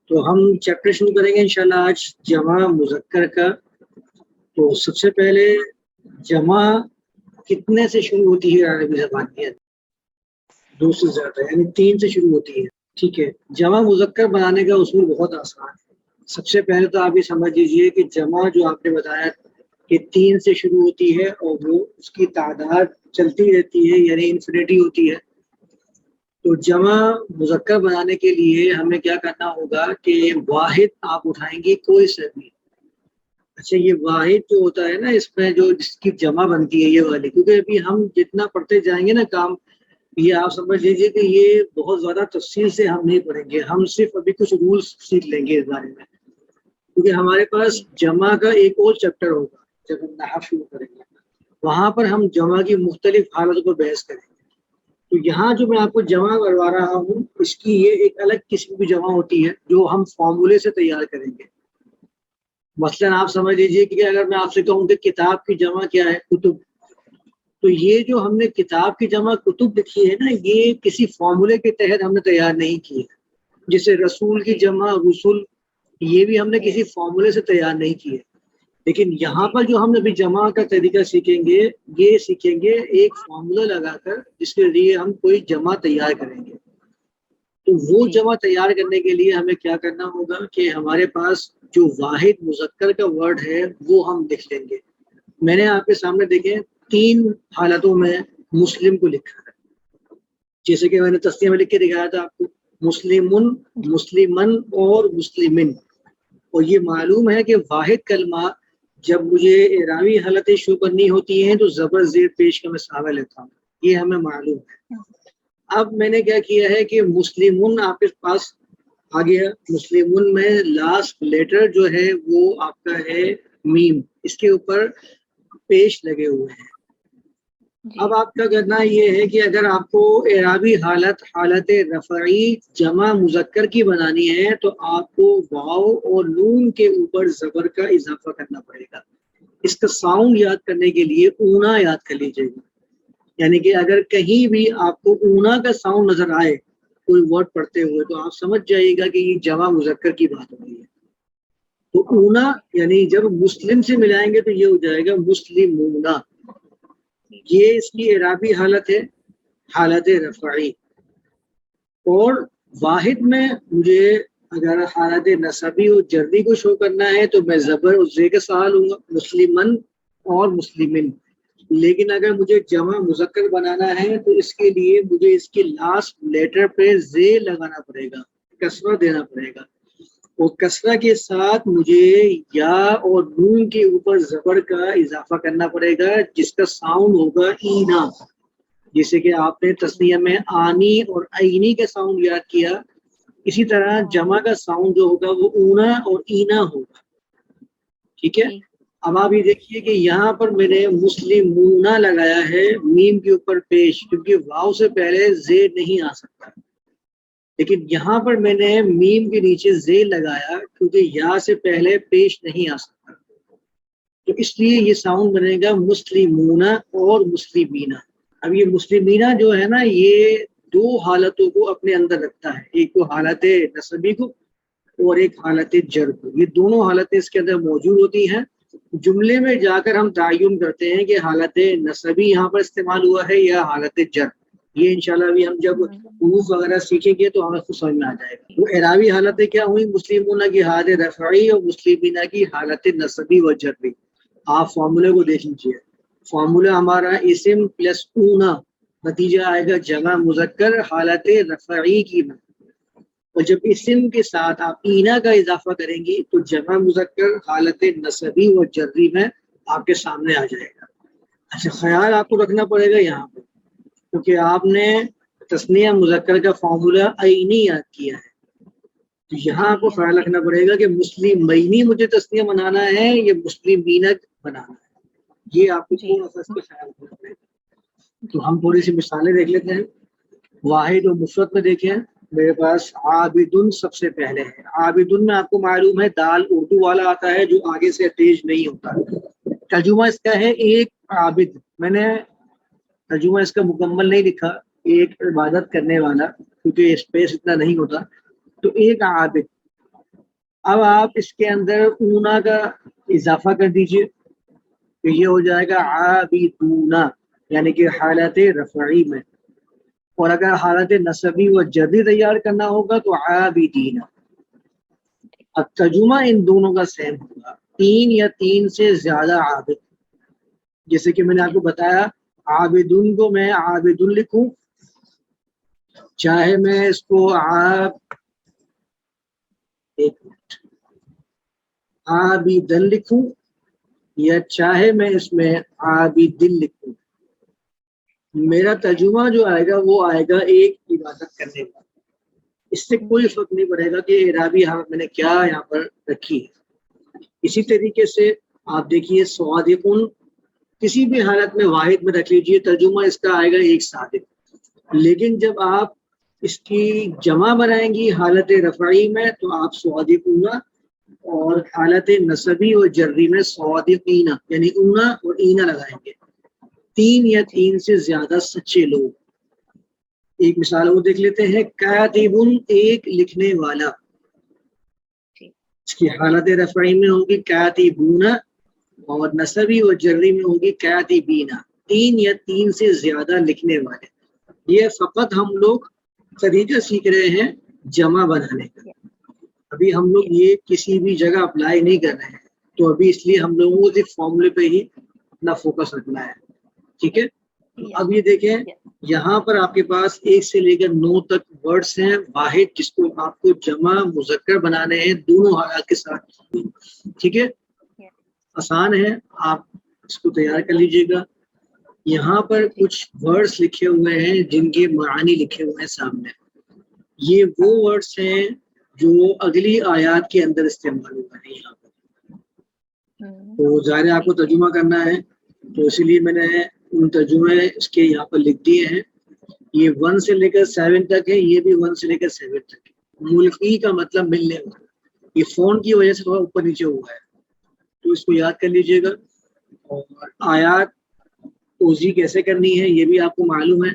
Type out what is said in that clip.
تو ہم چیپٹر شروع کریں گے انشاءاللہ آج جمع مذکر کا. تو سب سے پہلے جمع کتنے سے شروع ہوتی ہے عربی زبان کی؟ 2 سے زیادہ، یعنی 3 سے شروع ہوتی ہے. ٹھیک ہے. جمع مذکر بنانے کا اصول بہت آسان ہے. سب سے پہلے تو آپ یہ سمجھ لیجیے کہ جمع جو آپ نے بتایا کہ 3 سے شروع ہوتی ہے اور وہ اس کی تعداد چلتی رہتی ہے، یعنی انفینیٹی ہوتی ہے. تو جمع مذکر بنانے کے لیے ہمیں کیا کرنا ہوگا کہ واحد آپ اٹھائیں گے کوئی سے بھی. اچھا، یہ واحد جو ہوتا ہے نا، اس میں جو جس کی جمع بنتی ہے یہ والی، کیونکہ ابھی ہم جتنا پڑھتے جائیں گے نا کام، یہ آپ سمجھ لیجیے کہ یہ بہت زیادہ تفصیل سے ہم نہیں پڑھیں گے. ہم صرف ابھی کچھ رولس سیکھ لیں گے اس بارے میں، کیونکہ ہمارے پاس جمع کا ایک اور چیپٹر ہوگا جب ہم نحو شروع کریں گے، وہاں پر ہم جمع کی مختلف حالتوں پر بحث کریں گے. تو یہاں جو میں آپ کو جمع کروا رہا ہوں، اس کی یہ ایک الگ قسم کی جمع ہوتی ہے جو ہم فارمولے سے تیار کریں گے. مثلا آپ سمجھ لیجیے کہ اگر میں آپ سے کہوں کہ کتاب کی جمع کیا ہے؟ کتب. تو یہ جو ہم نے کتاب کی جمع کتب لکھی ہے نا، یہ کسی فارمولے کے تحت ہم نے تیار نہیں کی ہے. جیسے رسول کی جمع رسول، یہ بھی ہم نے کسی فارمولے سے تیار نہیں کی ہے. لیکن یہاں پر جو ہم ابھی جمع کا طریقہ سیکھیں گے، یہ سیکھیں گے ایک فارمولا لگا کر جس کے لیے ہم کوئی جمع تیار کریں گے. تو وہ جمع تیار کرنے کے لیے ہمیں کیا کرنا ہوگا کہ ہمارے پاس جو واحد مذکر کا ورڈ ہے وہ ہم لکھ لیں گے. میں نے آپ کے سامنے دیکھیں 3 حالتوں میں مسلم کو لکھا ہے، جیسے کہ میں نے تسنیہ میں لکھ کے دکھایا تھا آپ کو، مسلمن، مسلمن اور مسلمن. اور یہ معلوم ہے کہ واحد کلمہ جب مجھے اعرابی حالتیں شو کرنی ہوتی ہیں تو زبر زیر پیش کا میں سہارا لیتا ہوں، یہ ہمیں معلوم ہے. اب میں نے کیا کیا ہے کہ مسلمن آپ کے پاس آ گیا. مسلمن میں لاسٹ لیٹر جو ہے وہ آپ کا ہے میم، اس کے اوپر پیش لگے ہوئے ہیں. اب آپ کا کرنا یہ ہے کہ اگر آپ کو اعرابی حالت رفعی جمع مذکر کی بنانی ہے تو آپ کو واو اور نون کے اوپر زبر کا اضافہ کرنا پڑے گا. اس کا ساؤنڈ یاد کرنے کے لیے اونا یاد کر لیجیے گا. یعنی کہ اگر کہیں بھی آپ کو اونا کا ساؤنڈ نظر آئے کوئی ورڈ پڑھتے ہوئے تو آپ سمجھ جائیے گا کہ یہ جمع مذکر کی بات ہو رہی ہے. تو اونا یعنی جب مسلم سے ملائیں گے تو یہ ہو جائے گا مسلمونا. یہ اس کی اعرابی حالت ہے، حالت رفعی. اور واحد میں مجھے اگر حالت نصبی اور جردی کو شو کرنا ہے تو میں زبر اور زے کا سہارا لوں گا، مسلمن اور مسلمن. لیکن اگر مجھے جمع مذکر بنانا ہے تو اس کے لیے مجھے اس کے لاسٹ لیٹر پہ زے لگانا پڑے گا، کسرہ دینا پڑے گا. اور کسرہ کے ساتھ مجھے یا اور نون کے اوپر زبر کا اضافہ کرنا پڑے گا جس کا ساؤنڈ ہوگا اینا. جیسے کہ آپ نے تسنیہ میں آنی اور عینی کا ساؤنڈ یاد کیا، اسی طرح جمع کا ساؤنڈ جو ہوگا وہ اونا اور اینا ہوگا. ٹھیک ہے. اب آپ یہ دیکھیے کہ یہاں پر میں نے مسلمونا لگایا ہے میم کے اوپر پیش، کیونکہ واو سے پہلے زے نہیں آ سکتا. لیکن یہاں پر میں نے میم کے نیچے زے لگایا کیونکہ یا سے پہلے پیش نہیں آ سکتا. تو اس لیے یہ ساؤنڈ بنے گا مسلمونا اور مسلمینہ. اب یہ مسلمینہ جو ہے نا، یہ 2 حالتوں کو اپنے اندر رکھتا ہے، ایک تو حالت نصبی کو اور ایک حالت جر کو. یہ دونوں حالتیں اس کے اندر موجود ہوتی ہیں. جملے میں جا کر ہم تعین کرتے ہیں کہ حالت نصبی یہاں پر استعمال ہوا ہے یا حالت جر. یہ انشاءاللہ ابھی ہم جب حروف وغیرہ سیکھیں گے تو ہمیں خود سمجھ میں آ جائے گا. وہ اعرابی حالتیں کیا ہوئی؟ مسلمونہ کی حالت رفعی اور مسلمینہ کی حالت نصبی و جری. آپ فارمولے کو دیکھ لیجیے. فارمولا ہمارا اسم پلس اونا، نتیجہ آئے گا جمع مذکر حالت رفعی کی میں. اور جب اسم کے ساتھ آپ اینا کا اضافہ کریں گی تو جمع مذکر حالت نصبی و جری میں آپ کے سامنے آ جائے گا. اچھا، خیال آپ کو رکھنا پڑے گا یہاں پہ، کیونکہ آپ نے تسنیہ مذکر کا فارمولا عینی یاد کیا ہے. تو یہاں آپ کو خیال رکھنا پڑے گا کہ مسلمینی مجھے تسنیہ بنانا ہے یا مسلمینت بنانا ہے. یہ آپ کو تھوڑا سا اس کا خیال رکھنا پڑے گا. تو ہم تھوڑی سی مثالیں دیکھ لیتے ہیں. واحد اور مفرد میں دیکھیں، میرے پاس عابدن سب سے پہلے ہے. عابدن میں آپ کو معلوم ہے دال اردو والا آتا ہے جو آگے سے تیز نہیں ہوتا. ترجمہ اس کا ہے ایک عابد. میں نے ترجمہ اس کا مکمل نہیں لکھا، ایک عبادت کرنے والا، کیونکہ اسپیس اتنا نہیں ہوتا. تو ایک عابد. اب آپ اس کے اندر اونا کا اضافہ کر دیجئے تو یہ ہو جائے گا عابدونا، یعنی کہ حالت رفعی میں. اور اگر حالت نصبی و جری تیار کرنا ہوگا تو عابدین. اب ترجمہ ان دونوں کا سیم ہوگا، 3 یا 3 سے زیادہ عابد. جیسے کہ میں نے آپ کو بتایا عابدن کو میں عابدن لکھوں، چاہے میں اس کو عابدن لکھوں یا چاہے میں اس میں عابدن لکھوں، میرا ترجمہ جو آئے گا وہ آئے گا ایک عبادت کرنے کا. اس سے کوئی فرق نہیں پڑے گا کہ اعرابی میں نے کیا یہاں پر رکھی ہے. اسی طریقے سے آپ دیکھیے صادقن کسی بھی حالت میں واحد میں رکھ لیجیے، ترجمہ اس کا آئے گا ایک صادق. لیکن جب آپ اس کی جمع بنائیں گی حالت رفعی میں تو آپ صادقون، اور حالت نصبی اور جری میں صادقین، یعنی اونا اور اینا لگائیں گے. 3 یا 3 سے زیادہ سچے لوگ. ایک مثال وہ دیکھ لیتے ہیں، کاتبن ایک لکھنے والا، اس کی حالت رفعی میں ہوگی کاتبون، اور نصبی اور جری میں ہوگی کاتبین. 3 یا 3 سے زیادہ لکھنے والے. یہ فقط ہم لوگ طریقہ سیکھ رہے ہیں جمع بنانے کا، ابھی ہم لوگ یہ کسی بھی جگہ اپلائی نہیں کر رہے ہیں. تو ابھی اس لیے ہم لوگوں کو صرف فارمولے پہ ہی اپنا فوکس رکھنا ہے. ٹھیک ہے. اب یہ دیکھیں یہاں پر آپ کے پاس 1 سے لے کر 9 تک ورڈز ہیں واحد، جس کو آپ کو جمع مذکر بنانے ہیں دونوں حالات کے ساتھ. ٹھیک ہے، آسان ہے، آپ اس کو تیار کر لیجئے گا. یہاں پر کچھ ورڈز لکھے ہوئے ہیں جن کے معانی لکھے ہوئے ہیں سامنے. یہ وہ ورڈز ہیں جو اگلی آیات کے اندر استعمال ہوئے ہیں یہاں پر. تو ظاہر ہے آپ کو ترجمہ کرنا ہے، تو اسی لیے میں نے ان ترجمے اس کے یہاں پر لکھ دیے ہیں. یہ 1 سے لے کر 7 تک ہے، یہ بھی 1 سے لے کر 7 تک ہے. ملکی کا مطلب ملنے والا، یہ فون کی وجہ سے تھوڑا اوپر نیچے ہوا ہے، تو اس کو یاد کر لیجئے گا. اور آیات توضیح کیسے کرنی ہے یہ بھی آپ کو معلوم ہے.